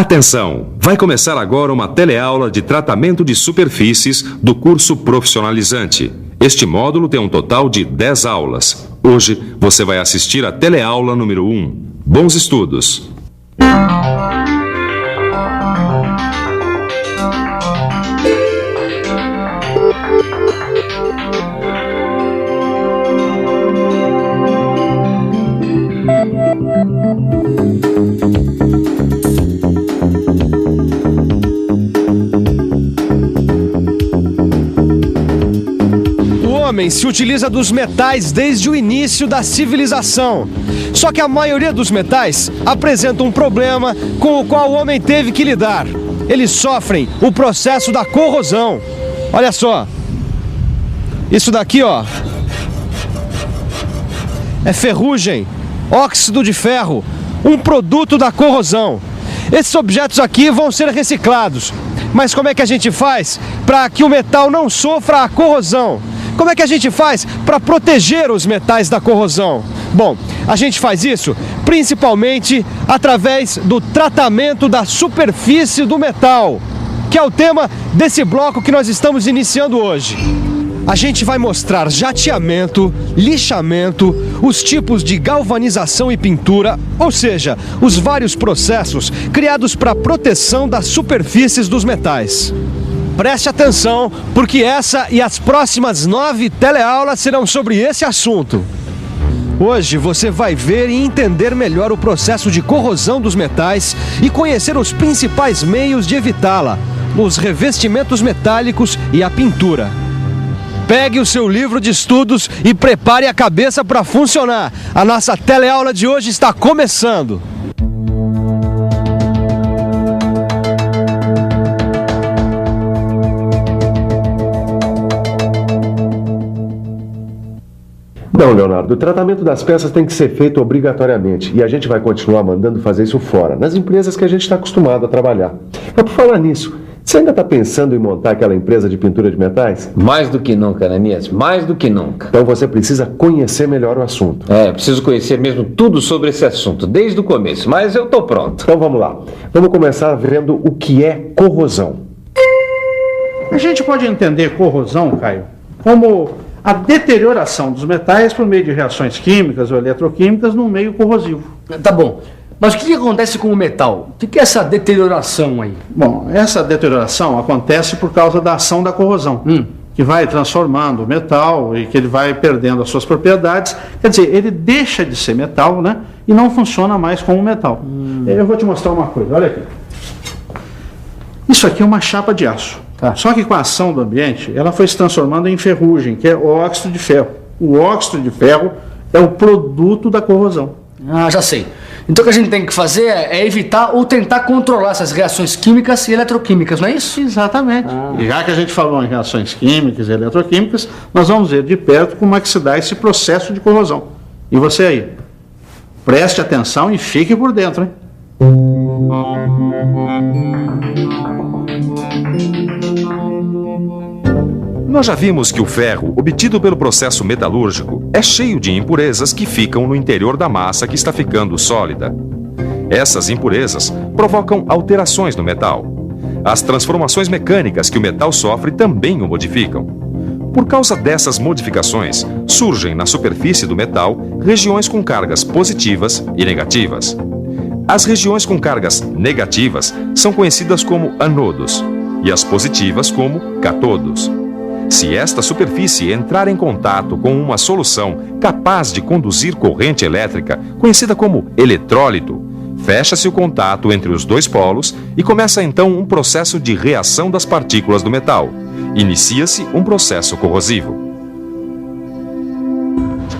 Atenção! Vai começar agora uma teleaula de tratamento de superfícies do curso profissionalizante. Este módulo tem um total de 10 aulas. Hoje você vai assistir a teleaula número 1. Bons estudos! O homem se utiliza dos metais desde o início da civilização. Só que a maioria dos metais apresenta um problema com o qual o homem teve que lidar. Eles sofrem o processo da corrosão. Olha só. Isso daqui, ó, é ferrugem, óxido de ferro, um produto da corrosão. Esses objetos aqui vão ser reciclados. Mas como é que a gente faz para que o metal não sofra a corrosão? Como é que a gente faz para proteger os metais da corrosão? Bom, a gente faz isso principalmente através do tratamento da superfície do metal, que é o tema desse bloco que nós estamos iniciando hoje. A gente vai mostrar jateamento, lixamento, os tipos de galvanização e pintura, ou seja, os vários processos criados para a proteção das superfícies dos metais. Preste atenção, porque essa e as próximas 9 teleaulas serão sobre esse assunto. Hoje você vai ver e entender melhor o processo de corrosão dos metais e conhecer os principais meios de evitá-la, os revestimentos metálicos e a pintura. Pegue o seu livro de estudos e prepare a cabeça para funcionar. A nossa teleaula de hoje está começando. Não, Leonardo, o tratamento das peças tem que ser feito obrigatoriamente e a gente vai continuar mandando fazer isso fora, nas empresas que a gente está acostumado a trabalhar. Mas por falar nisso, você ainda está pensando em montar aquela empresa de pintura de metais? Mais do que nunca, Ananias, mais do que nunca. Então você precisa conhecer melhor o assunto. Preciso conhecer mesmo tudo sobre esse assunto, desde o começo, mas eu estou pronto. Então vamos lá. Vamos começar vendo o que é corrosão. A gente pode entender corrosão, Caio, como a deterioração dos metais por meio de reações químicas ou eletroquímicas num meio corrosivo. Tá bom. Mas o que acontece com o metal? O que é essa deterioração aí? Bom, essa deterioração acontece por causa da ação da corrosão, que vai transformando o metal e que ele vai perdendo as suas propriedades. Quer dizer, ele deixa de ser metal, né? E não funciona mais como metal. Eu vou te mostrar uma coisa, olha aqui. Isso aqui é uma chapa de aço. Tá. Só que com a ação do ambiente, ela foi se transformando em ferrugem, que é óxido de ferro. O óxido de ferro é o produto da corrosão. Ah, já sei. Então o que a gente tem que fazer é evitar ou tentar controlar essas reações químicas e eletroquímicas, não é isso? Exatamente. E já que a gente falou em reações químicas e eletroquímicas, nós vamos ver de perto como é que se dá esse processo de corrosão. E você aí, preste atenção e fique por dentro, hein? Nós já vimos que o ferro, obtido pelo processo metalúrgico, é cheio de impurezas que ficam no interior da massa que está ficando sólida. Essas impurezas provocam alterações no metal. As transformações mecânicas que o metal sofre também o modificam. Por causa dessas modificações, surgem na superfície do metal regiões com cargas positivas e negativas. As regiões com cargas negativas são conhecidas como anodos e as positivas como cátodos. Se esta superfície entrar em contato com uma solução capaz de conduzir corrente elétrica, conhecida como eletrólito, fecha-se o contato entre os dois polos e começa então um processo de reação das partículas do metal. Inicia-se um processo corrosivo.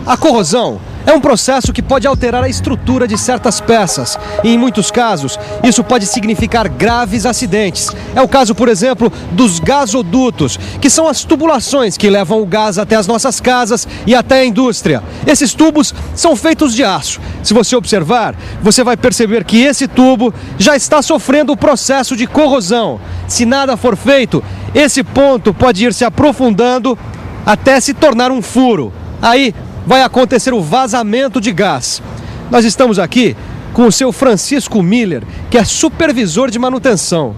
A corrosão é um processo que pode alterar a estrutura de certas peças e, em muitos casos, isso pode significar graves acidentes. É o caso, por exemplo, dos gasodutos, que são as tubulações que levam o gás até as nossas casas e até a indústria. Esses tubos são feitos de aço. Se você observar, você vai perceber que esse tubo já está sofrendo o processo de corrosão. Se nada for feito, esse ponto pode ir se aprofundando até se tornar um furo. Aí vai acontecer o vazamento de gás. Nós estamos aqui com o seu Francisco Miller, que é supervisor de manutenção.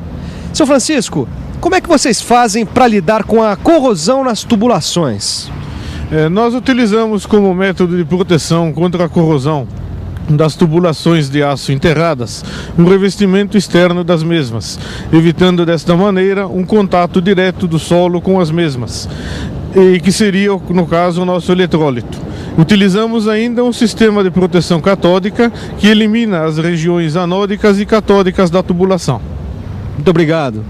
Seu Francisco, como é que vocês fazem para lidar com a corrosão nas tubulações? Nós utilizamos como método de proteção contra a corrosão das tubulações de aço enterradas um revestimento externo das mesmas, evitando desta maneira um contato direto do solo com as mesmas, e que seria, no caso, o nosso eletrólito. Utilizamos ainda um sistema de proteção catódica que elimina as regiões anódicas e catódicas da tubulação. Muito obrigado.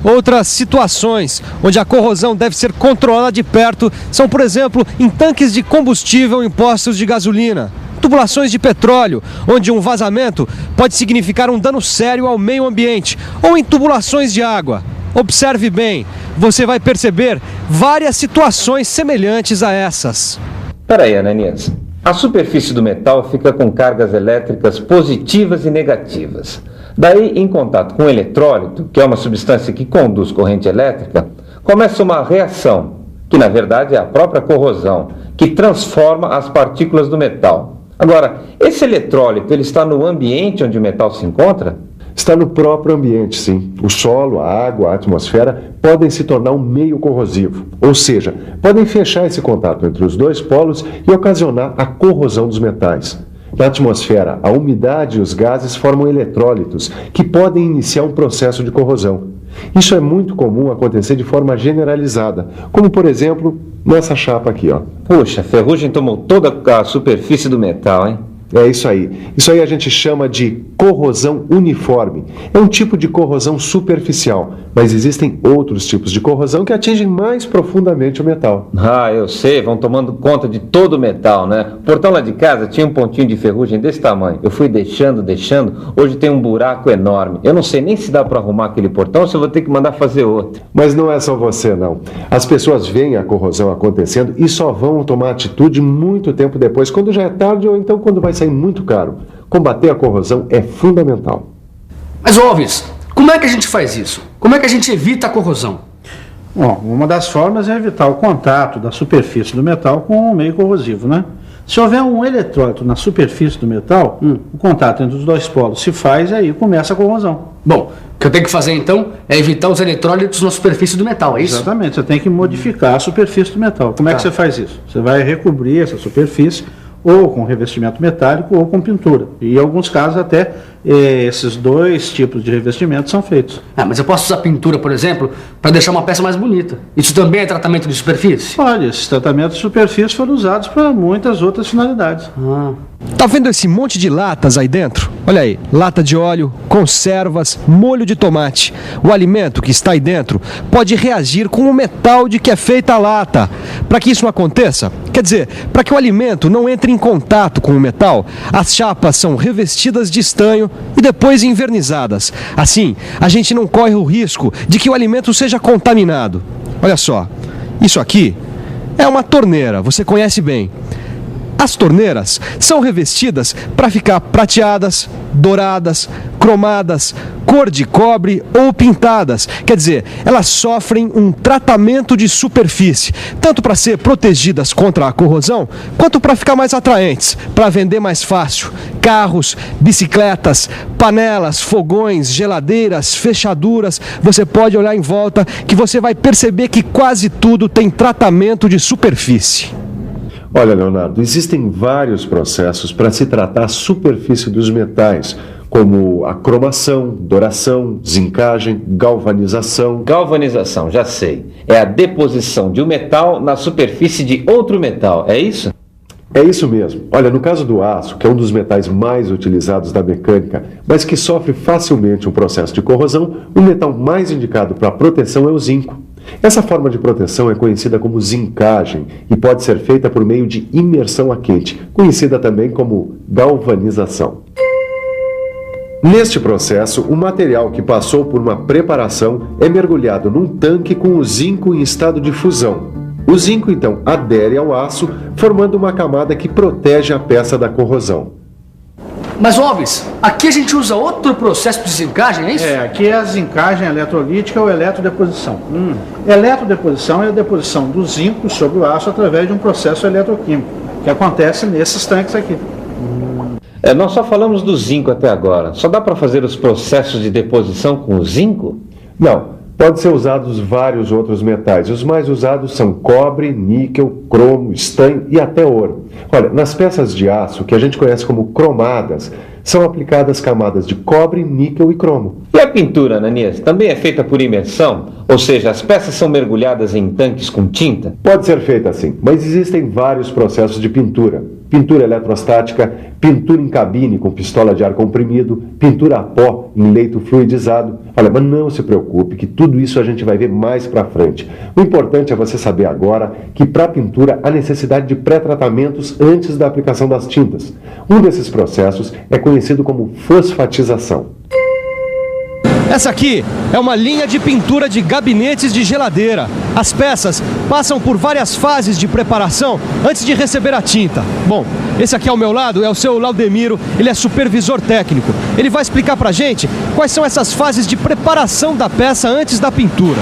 Outras situações onde a corrosão deve ser controlada de perto são, por exemplo, em tanques de combustível em postos de gasolina, tubulações de petróleo, onde um vazamento pode significar um dano sério ao meio ambiente, ou em tubulações de água. Observe bem, você vai perceber várias situações semelhantes a essas. Peraí, Ananias. A superfície do metal fica com cargas elétricas positivas e negativas. Daí, em contato com o eletrólito, que é uma substância que conduz corrente elétrica, começa uma reação, que na verdade é a própria corrosão, que transforma as partículas do metal. Agora, esse eletrólito, ele está no ambiente onde o metal se encontra? Está no próprio ambiente, sim. O solo, a água, a atmosfera podem se tornar um meio corrosivo, ou seja, podem fechar esse contato entre os dois polos e ocasionar a corrosão dos metais. Na atmosfera, a umidade e os gases formam eletrólitos, que podem iniciar um processo de corrosão. Isso é muito comum acontecer de forma generalizada, como por exemplo, nessa chapa aqui, ó. Puxa, a ferrugem tomou toda a superfície do metal, hein? É isso aí. Isso aí a gente chama de corrosão uniforme. É um tipo de corrosão superficial, mas existem outros tipos de corrosão que atingem mais profundamente o metal. Ah, eu sei, vão tomando conta de todo o metal, né? O portão lá de casa tinha um pontinho de ferrugem desse tamanho. Eu fui deixando, hoje tem um buraco enorme. Eu não sei nem se dá para arrumar aquele portão ou se eu vou ter que mandar fazer outro. Mas não é só você, não. As pessoas veem a corrosão acontecendo e só vão tomar atitude muito tempo depois, quando já é tarde ou então quando vai sair muito caro. Combater a corrosão é fundamental. Mas, Alves, como é que a gente faz isso? Como é que a gente evita a corrosão? Bom, uma das formas é evitar o contato da superfície do metal com o meio corrosivo, né? Se houver um eletrólito na superfície do metal, o contato entre os dois polos se faz e aí começa a corrosão. Bom, o que eu tenho que fazer então é evitar os eletrólitos na superfície do metal, é isso? Exatamente, você tem que modificar a superfície do metal. Como é que você faz isso? Você vai recobrir essa superfície ou com revestimento metálico ou com pintura. E em alguns casos até esses dois tipos de revestimento são feitos. Mas eu posso usar pintura, por exemplo, para deixar uma peça mais bonita. Isso também é tratamento de superfície? Pode, esses tratamentos de superfície foram usados para muitas outras finalidades. Tá vendo esse monte de latas aí dentro? Olha aí, lata de óleo, conservas, molho de tomate. O alimento que está aí dentro pode reagir com o metal de que é feita a lata. Para que isso não aconteça, quer dizer, para que o alimento não entre em contato com o metal, as chapas são revestidas de estanho e depois envernizadas. Assim, a gente não corre o risco de que o alimento seja contaminado. Olha só, isso aqui é uma torneira, você conhece bem. As torneiras são revestidas para ficar prateadas, douradas, cromadas, cor de cobre ou pintadas. Quer dizer, elas sofrem um tratamento de superfície, tanto para ser protegidas contra a corrosão, quanto para ficar mais atraentes, para vender mais fácil. Carros, bicicletas, panelas, fogões, geladeiras, fechaduras. Você pode olhar em volta que você vai perceber que quase tudo tem tratamento de superfície. Olha, Leonardo, existem vários processos para se tratar a superfície dos metais, como a cromação, douração, zincagem, galvanização. Galvanização, já sei. É a deposição de um metal na superfície de outro metal, é isso? É isso mesmo. Olha, no caso do aço, que é um dos metais mais utilizados da mecânica, mas que sofre facilmente um processo de corrosão, o metal mais indicado para proteção é o zinco. Essa forma de proteção é conhecida como zincagem e pode ser feita por meio de imersão a quente, conhecida também como galvanização. Neste processo, o material que passou por uma preparação é mergulhado num tanque com o zinco em estado de fusão. O zinco, então, adere ao aço, formando uma camada que protege a peça da corrosão. Mas, Alves, aqui a gente usa outro processo de zincagem, é isso? Aqui é a zincagem eletrolítica ou eletrodeposição. Eletrodeposição é a deposição do zinco sobre o aço através de um processo eletroquímico, que acontece nesses tanques aqui. Nós só falamos do zinco até agora. Só dá para fazer os processos de deposição com o zinco? Não. Pode ser usados vários outros metais. Os mais usados são cobre, níquel, cromo, estanho e até ouro. Olha, nas peças de aço, que a gente conhece como cromadas, são aplicadas camadas de cobre, níquel e cromo. E a pintura, Ananias, também é feita por imersão? Ou seja, as peças são mergulhadas em tanques com tinta? Pode ser feita assim, mas existem vários processos de pintura. Pintura eletrostática, pintura em cabine com pistola de ar comprimido, pintura a pó em leito fluidizado. Olha, mas não se preocupe que tudo isso a gente vai ver mais pra frente. O importante é você saber agora que para pintura há necessidade de pré-tratamentos antes da aplicação das tintas. Um desses processos é conhecido como fosfatização. Essa aqui é uma linha de pintura de gabinetes de geladeira. As peças passam por várias fases de preparação antes de receber a tinta. Bom, esse aqui ao meu lado é o seu Laudemiro, ele é supervisor técnico. Ele vai explicar pra gente quais são essas fases de preparação da peça antes da pintura.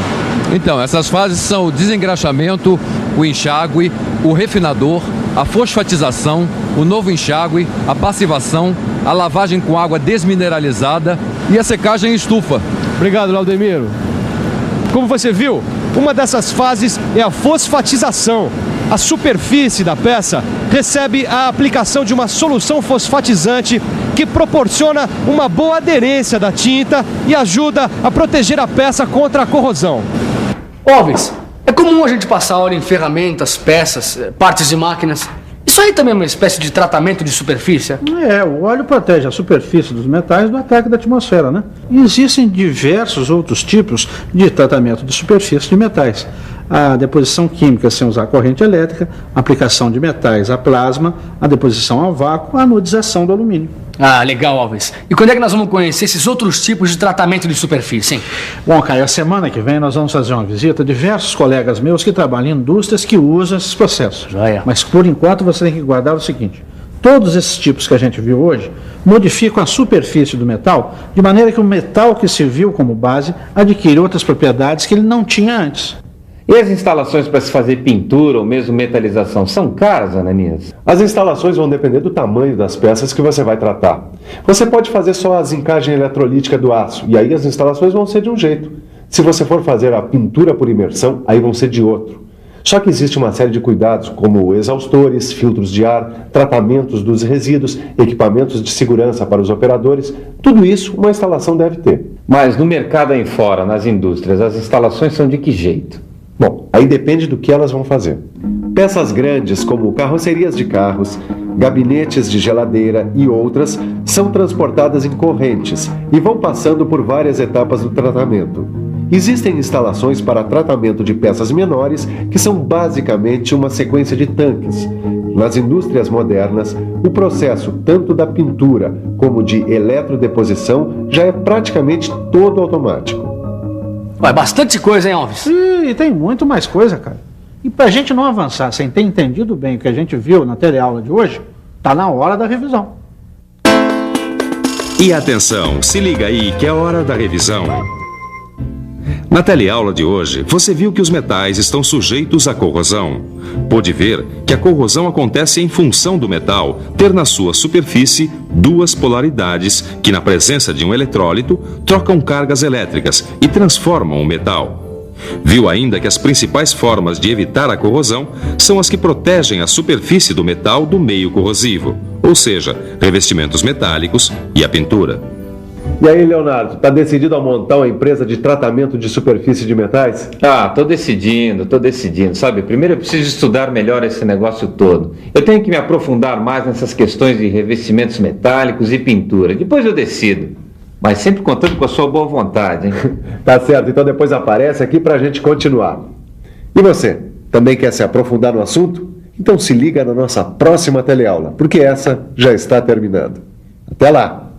Então, essas fases são o desengraxamento, o enxágue, o refinador, a fosfatização, o novo enxágue, a passivação, a lavagem com água desmineralizada e a secagem em estufa. Obrigado, Laudemiro. Como você viu, uma dessas fases é a fosfatização. A superfície da peça recebe a aplicação de uma solução fosfatizante que proporciona uma boa aderência da tinta e ajuda a proteger a peça contra a corrosão. Óbvio, é comum a gente passar óleo em ferramentas, peças, partes de máquinas. Isso aí também é uma espécie de tratamento de superfície? O óleo protege a superfície dos metais do ataque da atmosfera, né? E existem diversos outros tipos de tratamento de superfície de metais. A deposição química sem usar corrente elétrica, a aplicação de metais a plasma, a deposição a vácuo, a anodização do alumínio. Ah, legal, Alves. E quando é que nós vamos conhecer esses outros tipos de tratamento de superfície, hein? Bom, Caio, a semana que vem nós vamos fazer uma visita a diversos colegas meus que trabalham em indústrias que usam esses processos. Joia. Mas, por enquanto, você tem que guardar o seguinte: todos esses tipos que a gente viu hoje modificam a superfície do metal de maneira que o metal que serviu como base adquire outras propriedades que ele não tinha antes. E as instalações para se fazer pintura ou mesmo metalização são caras, Ananias? As instalações vão depender do tamanho das peças que você vai tratar. Você pode fazer só a zincagem eletrolítica do aço, e aí as instalações vão ser de um jeito. Se você for fazer a pintura por imersão, aí vão ser de outro. Só que existe uma série de cuidados, como exaustores, filtros de ar, tratamentos dos resíduos, equipamentos de segurança para os operadores. Tudo isso uma instalação deve ter. Mas no mercado aí fora, nas indústrias, as instalações são de que jeito? Bom, aí depende do que elas vão fazer. Peças grandes, como carrocerias de carros, gabinetes de geladeira e outras, são transportadas em correntes e vão passando por várias etapas do tratamento. Existem instalações para tratamento de peças menores, que são basicamente uma sequência de tanques. Nas indústrias modernas, o processo tanto da pintura como de eletrodeposição já é praticamente todo automático. Ué, bastante coisa, hein, Alves? E tem muito mais coisa, cara. E pra gente não avançar sem ter entendido bem o que a gente viu na teleaula de hoje, tá na hora da revisão. E atenção, se liga aí que é hora da revisão. Na teleaula de hoje, você viu que os metais estão sujeitos à corrosão. Pôde ver que a corrosão acontece em função do metal ter na sua superfície duas polaridades que, na presença de um eletrólito, trocam cargas elétricas e transformam o metal. Viu ainda que as principais formas de evitar a corrosão são as que protegem a superfície do metal do meio corrosivo, ou seja, revestimentos metálicos e a pintura. E aí, Leonardo, tá decidido a montar uma empresa de tratamento de superfície de metais? Tô decidindo, sabe? Primeiro eu preciso estudar melhor esse negócio todo. Eu tenho que me aprofundar mais nessas questões de revestimentos metálicos e pintura. Depois eu decido. Mas sempre contando com a sua boa vontade, hein? Tá certo, então depois aparece aqui pra gente continuar. E você, também quer se aprofundar no assunto? Então se liga na nossa próxima teleaula, porque essa já está terminando. Até lá!